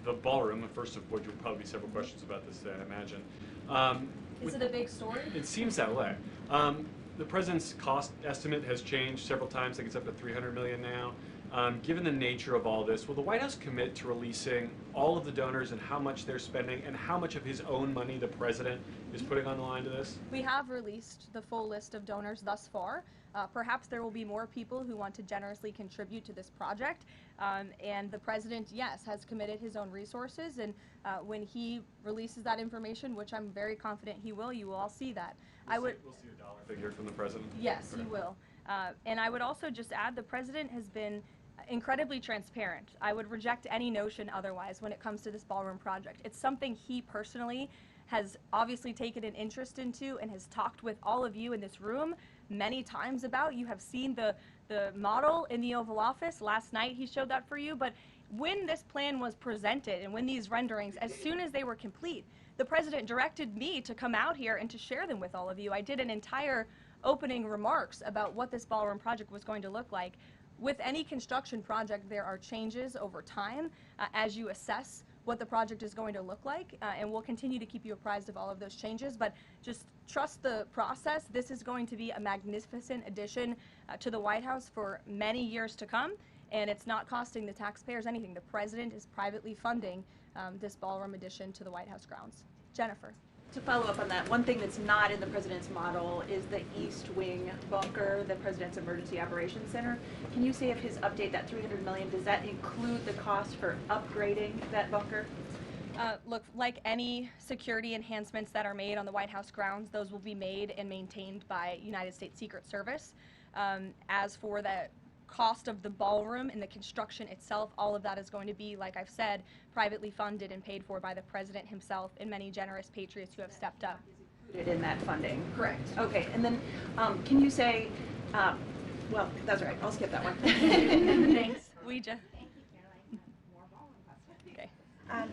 the ballroom, first of which will probably be several questions about this, I imagine. Is it a big story? It seems that way. The president's cost estimate has changed several times. I think it's up to $300 million now. Given the nature of all this, will the White House commit to releasing all of the donors and how much they're spending and how much of his own money the president is putting on the line to this? We have released the full list of donors thus far. Perhaps there will be more people who want to generously contribute to this project. And the president, yes, has committed his own resources. And when he releases that information, which I'm very confident he will, you will all see that. We'll see a dollar figure from the president? Yes, he will. And I would also just add the president has been incredibly transparent. I would reject any notion otherwise when it comes to this ballroom project. It's something he personally has obviously taken an interest into and has talked with all of you in this room many times about. You have seen the model in the Oval Office. Last night he showed that for you. But when this plan was presented and when these renderings, as soon as they were complete, the president directed me to come out here and to share them with all of you. I did an entire opening remarks about what this ballroom project was going to look like. With any construction project, there are changes over time as you assess what the project is going to look like, and we'll continue to keep you apprised of all of those changes, but just trust the process. This is going to be a magnificent addition to the White House for many years to come, and it's not costing the taxpayers anything. The president is privately funding this ballroom addition to the White House grounds. Jennifer. To follow up on that, one thing that's not in the president's model is the East Wing bunker, the President's Emergency Operations Center. Can you say if his update, that $300 million, does that include the cost for upgrading that bunker? Look, like any security enhancements that are made on the White House grounds, those will be made and maintained by United States Secret Service. As for the cost of the ballroom and the construction itself, all of that is going to be, like I've said, privately funded and paid for by the president himself and many generous patriots who have stepped up. Is included in that funding? Correct. Okay, and then can you say, well, that's all right, I'll skip that one. Thanks. We just. Thank you, Karoline. More ballroom questions. Okay.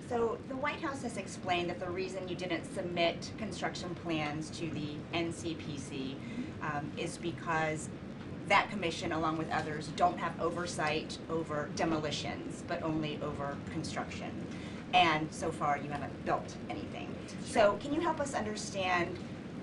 So the White House has explained that the reason you didn't submit construction plans to the NCPC is because that commission, along with others, don't have oversight over demolitions, but only over construction. And so far, you haven't built anything. So can you help us understand,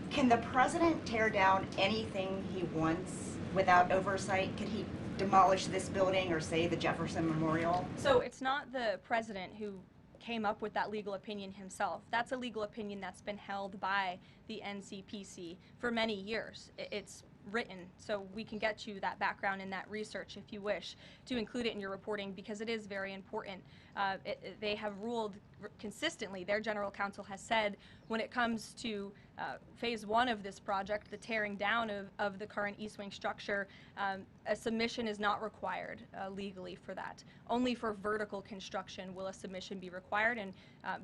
can the president tear down anything he wants without oversight? Could he demolish this building or, say, the Jefferson Memorial? So it's not the president who came up with that legal opinion himself. That's a legal opinion that's been held by the NCPC for many years. It's written, so we can get you that background and that research if you wish to include it in your reporting, because it is very important. They have ruled consistently, their general counsel has said, when it comes to phase one of this project, the tearing down of the current East Wing structure, a submission is not required legally for that. Only for vertical construction will a submission be required, and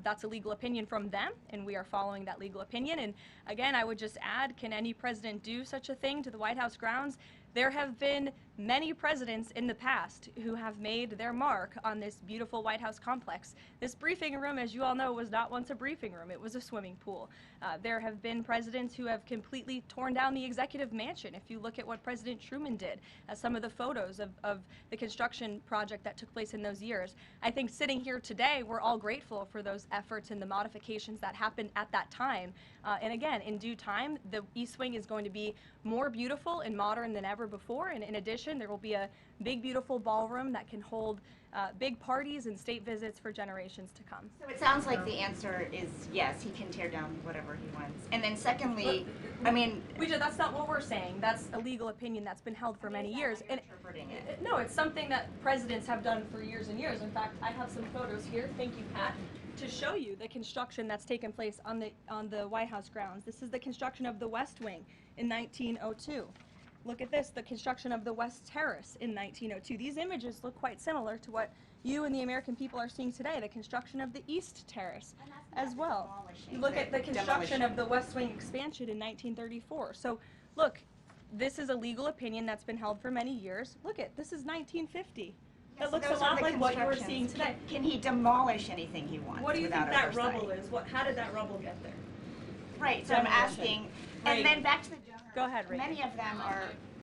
that's a legal opinion from them, and we are following that legal opinion. And again, I would just add, can any president do such a thing to the White House grounds? There have been many presidents in the past who have made their mark on this beautiful White House complex. This briefing room, as you all know, was not once a briefing room. It was a swimming pool. There have been presidents who have completely torn down the executive mansion. If you look at what President Truman did, some of the photos of the construction project that took place in those years, I think sitting here today, we're all grateful for those efforts and the modifications that happened at that time. And again, in due time, the East Wing is going to be more beautiful and modern than ever before. And in addition, there will be a big, beautiful ballroom that can hold big parties and state visits for generations to come. So it sounds like the answer is yes, he can tear down whatever he wants. And then secondly, that's not what we're saying. That's a legal opinion that's been held for many years. And interpreting it. No, it's something that presidents have done for years and years. In fact, I have some photos here. Thank you, Pat, to show you the construction that's taken place on the White House grounds. This is the construction of the West Wing in 1902. Look at this, the construction of the West Terrace in 1902. These images look quite similar to what you and the American people are seeing today, the construction of the East Terrace as well. Look at the construction of the West Wing expansion in 1934. So look, this is a legal opinion that's been held for many years. Look at, this is 1950. That looks a lot like what you were seeing today. Can he demolish anything he wants? What do you think that oversight? rubble is? How did that rubble get there? Right, so I'm asking, and then back to the donors. Go ahead, Rachel. Many of them are